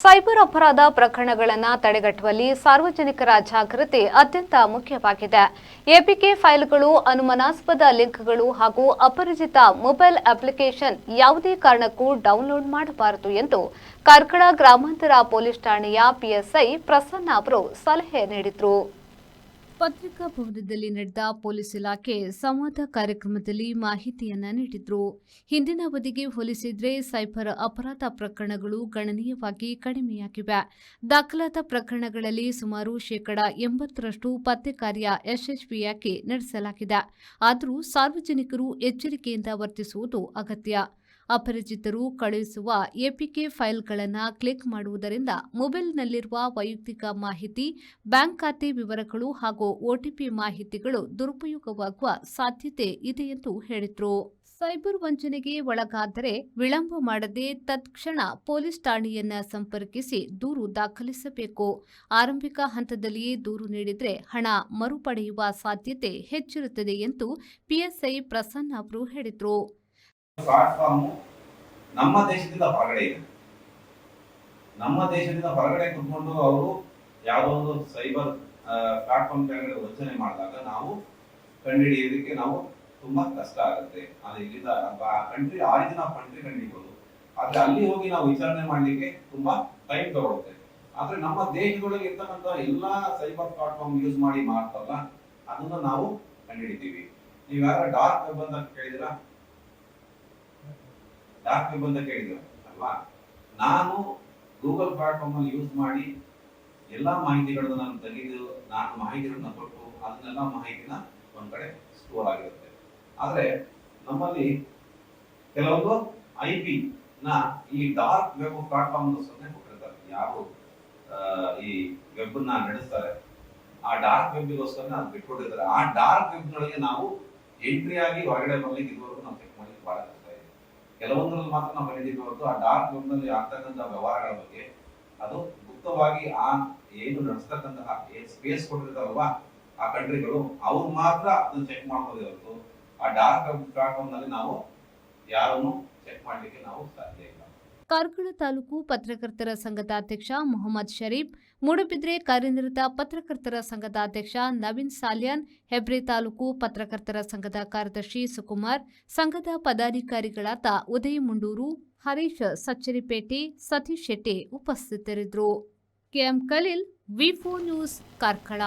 Cyber ಅಪರಾಧ ಪ್ರಕರಣಗಳನ್ನು ತಡೆಗಟ್ಟುವಲ್ಲಿ ಸಾರ್ವಜನಿಕರ ಜಾಗೃತಿ ಅತ್ಯಂತ ಮುಖ್ಯವಾಗಿದೆ. ಎಪಿಕೆ ಫೈಲ್ಗಳು, ಅನುಮಾನಾಸ್ಪದ ಲಿಂಕ್ಗಳು ಹಾಗೂ ಅಪರಿಚಿತ ಮೊಬೈಲ್ ಅಪ್ಲಿಕೇಶನ್ ಯಾವುದೇ ಕಾರಣಕ್ಕೂ ಡೌನ್ಲೋಡ್ ಮಾಡಬಾರದು ಎಂದು ಕಾರ್ಕಳ ಗ್ರಾಮಾಂತರ ಪೊಲೀಸ್ ಠಾಣೆಯ ಪಿಎಸ್ಐ ಪ್ರಸನ್ನ ಅವರು ಸಲಹೆ ನೀಡಿದರು. ಪತ್ರಿಕಾ ಭವನದಲ್ಲಿ ನಡೆದ ಪೊಲೀಸ್ ಇಲಾಖೆ ಸಂವಾದ ಕಾರ್ಯಕ್ರಮದಲ್ಲಿ ಮಾಹಿತಿಯನ್ನ ನೀಡಿದ್ರು. ಹಿಂದಿನ ಅವಧಿಗೆ ಹೋಲಿಸಿದ್ರೆ ಸೈಬರ್ ಅಪರಾಧ ಪ್ರಕರಣಗಳು ಗಣನೀಯವಾಗಿ ಕಡಿಮೆಯಾಗಿವೆ. ದಾಖಲಾದ ಪ್ರಕರಣಗಳಲ್ಲಿ ಸುಮಾರು 80% ಪತ್ತೆ ಕಾರ್ಯ ಯಶಸ್ವಿಯಾಗಿ ನಡೆಸಲಾಗಿದೆ. ಆದರೂ ಸಾರ್ವಜನಿಕರು ಎಚ್ಚರಿಕೆಯಿಂದ ವರ್ತಿಸುವುದು ಅಗತ್ಯ. ಅಪರಿಚಿತರು ಕಳುಹಿಸುವ ಎಪಿಕೆ ಫೈಲ್ಗಳನ್ನು ಕ್ಲಿಕ್ ಮಾಡುವುದರಿಂದ ಮೊಬೈಲ್ನಲ್ಲಿರುವ ವೈಯಕ್ತಿಕ ಮಾಹಿತಿ, ಬ್ಯಾಂಕ್ ಖಾತೆ ವಿವರಗಳು ಹಾಗೂ ಒಟಿಪಿ ಮಾಹಿತಿಗಳು ದುರುಪಯೋಗವಾಗುವ ಸಾಧ್ಯತೆ ಇದೆ ಎಂದು ಹೇಳಿದರು. ಸೈಬರ್ ವಂಚನೆಗೆ ಒಳಗಾದರೆ ವಿಳಂಬ ಮಾಡದೆ ತತ್ಕ್ಷಣ ಪೊಲೀಸ್ ಠಾಣೆಯನ್ನ ಸಂಪರ್ಕಿಸಿ ದೂರು ದಾಖಲಿಸಬೇಕು. ಆರಂಭಿಕ ಹಂತದಲ್ಲಿಯೇ ದೂರು ನೀಡಿದರೆ ಹಣ ಮರುಪಡೆಯುವ ಸಾಧ್ಯತೆ ಹೆಚ್ಚಿರುತ್ತದೆ ಎಂದು ಪಿಎಸ್ಐ ಪ್ರಸನ್ನ ಅವರು ಹೇಳಿದರು. ಪ್ಲಾಟ್ಫಾರ್ಮ್ ನಮ್ಮ ದೇಶದಿಂದ ಹೊರಗಡೆ ಇದೆ. ನಮ್ಮ ದೇಶದಿಂದ ಹೊರಗಡೆ ಕುತ್ಕೊಂಡು ಅವರು ಯಾವುದೋ ಒಂದು ಸೈಬರ್ ಪ್ಲಾಟ್ಫಾರ್ಮ್ ಕೆಳಗಡೆ ವಂಚನೆ ಮಾಡಿದಾಗ ನಾವು ಕಂಡುಹಿಡಿಯೋದಕ್ಕೆ ನಾವು ತುಂಬಾ ಕಷ್ಟ ಆಗುತ್ತೆ. ಅದು ಇಲ್ಲಿಂದ ಕಂಟ್ರಿ ಆರಿಜಿನ್ ಆಫ್ ಕಂಟ್ರಿ ಕಂಡುಹಿಡಿಯೋದು, ಆದ್ರೆ ಅಲ್ಲಿ ಹೋಗಿ ನಾವು ವಿಚಾರಣೆ ಮಾಡ್ಲಿಕ್ಕೆ ತುಂಬಾ ಟೈಮ್ ತಗೊಳುತ್ತೆ. ಆದ್ರೆ ನಮ್ಮ ದೇಶದೊಳಗೆ ಇರ್ತಕ್ಕಂಥ ಎಲ್ಲಾ ಸೈಬರ್ ಪ್ಲಾಟ್ಫಾರ್ಮ್ ಯೂಸ್ ಮಾಡಿ ಮಾಡ್ತಾರಲ್ಲ, ಅದನ್ನ ನಾವು ಕಂಡುಹಿಡಿತೀವಿ. ನೀವು ಯಾರ ಡಾರ್ಕ್ ವೆಬ್ ಅಂತ ಕೇಳಿದಿರಾ? ಡಾರ್ಕ್ ವೆಬ್ ಅಂತ ಕೇಳಿದ್ರು ಅಲ್ವಾ? ನಾನು ಗೂಗಲ್ ಪ್ಲಾಟ್ಫಾರ್ಮ್ ಅಲ್ಲಿ ಯೂಸ್ ಮಾಡಿ ಎಲ್ಲಾ ಮಾಹಿತಿಗಳನ್ನು ನಾನು ತೆಗೆದು ನಾನು ಮಾಹಿತಿಗಳನ್ನ ಕೊಟ್ಟು ಅದನ್ನೆಲ್ಲ ಮಾಹಿತಿನ ಒಂದ್ ಕಡೆ ಸ್ಟೋರ್ ಆಗಿರುತ್ತೆ. ಆದ್ರೆ ನಮ್ಮಲ್ಲಿ ಕೆಲವೊಂದು IP ನ ಈ ಡಾರ್ಕ್ ವೆಬ್ ಪ್ಲಾಟ್ಫಾರ್ಮ್ ಸೊನ್ನೆ ಕೊಟ್ಟಿರ್ತಾರೆ. ಯಾರು ಈ ವೆಬ್ ನ ನಡೆಸ್ತಾರೆ ಆ ಡಾರ್ಕ್ ವೆಬ್ಗೋಸ್ಕರ ನಾವು ಬಿಟ್ಕೊಟ್ಟಿರ್ತಾರೆ. ಆ ಡಾರ್ಕ್ ವೆಬ್ ನೊಳಗೆ ನಾವು ಎಂಟ್ರಿ ಆಗಿ ಹೊರಗಡೆ ಬರ್ಲಿಕ್ಕೆ ಇದುವರೆಗೂ ನಾವು ಚೆಕ್ ಮಾಡ್ಲಿಕ್ಕೆ ಬಹಳ ಕಷ್ಟ ಇದೆ. ಕೆಲವೊಂದ್ರಲ್ಲಿ ಮಾತ್ರ ನಾವು ಕಂಡಿದ್ದೀವಿ ಹೊರತು ಆ ಡಾರ್ಕ್ ವೆಬ್ ನಲ್ಲಿ ಆಗ್ತಕ್ಕಂಥ ವ್ಯವಹಾರಗಳ ಬಗ್ಗೆ ಅದು ಗುಪ್ತವಾಗಿ ಆ ಏನು ನಡೆಸ್ತಕ್ಕಂತಹ ಸ್ಪೇಸ್ ಕೊಟ್ಟಿರ್ತಾರಲ್ವಾ ಆ ಕಂಟ್ರಿಗಳು, ಅವ್ರು ಮಾತ್ರ ಅದನ್ನ ಚೆಕ್ ಮಾಡ್ಬೋದು ಹೊರತು ಆ ಡಾರ್ಕ್ ವೆಬ್ ಪ್ಲಾಟ್ಫಾರ್ಮ್ ನಲ್ಲಿ ನಾವು ಯಾರನ್ನು ಚೆಕ್ ಮಾಡ್ಲಿಕ್ಕೆ ನಾವು ಸಾಧ್ಯ ಇಲ್ಲ. ಕಾರ್ಕಳ ತಾಲೂಕು ಪತ್ರಕರ್ತರ ಸಂಘದ ಅಧ್ಯಕ್ಷ ಮೊಹಮ್ಮದ್ ಶರೀಫ್, ಮೂಡುಬಿದ್ರೆ ಕಾರ್ಯನಿರತ ಪತ್ರಕರ್ತರ ಸಂಘದ ಅಧ್ಯಕ್ಷ ನವೀನ್ ಸಾಲ್ಯಾನ್, ಹೆಬ್ರೆ ತಾಲೂಕು ಪತ್ರಕರ್ತರ ಸಂಘದ ಕಾರ್ಯದರ್ಶಿ ಸುಕುಮಾರ್, ಸಂಘದ ಪದಾಧಿಕಾರಿಗಳಾದ ಉದಯ್ ಮುಂಡೂರು, ಹರೀಶ್ ಸಚ್ಚರಿಪೇಟೆ, ಸತೀಶ್ ಶೆಟ್ಟಿ ಉಪಸ್ಥಿತರಿದ್ದರು. ಕೆಎಂ ಖಲೀಲ್, ವಿ4 ನ್ಯೂಸ್, ಕಾರ್ಕಳ.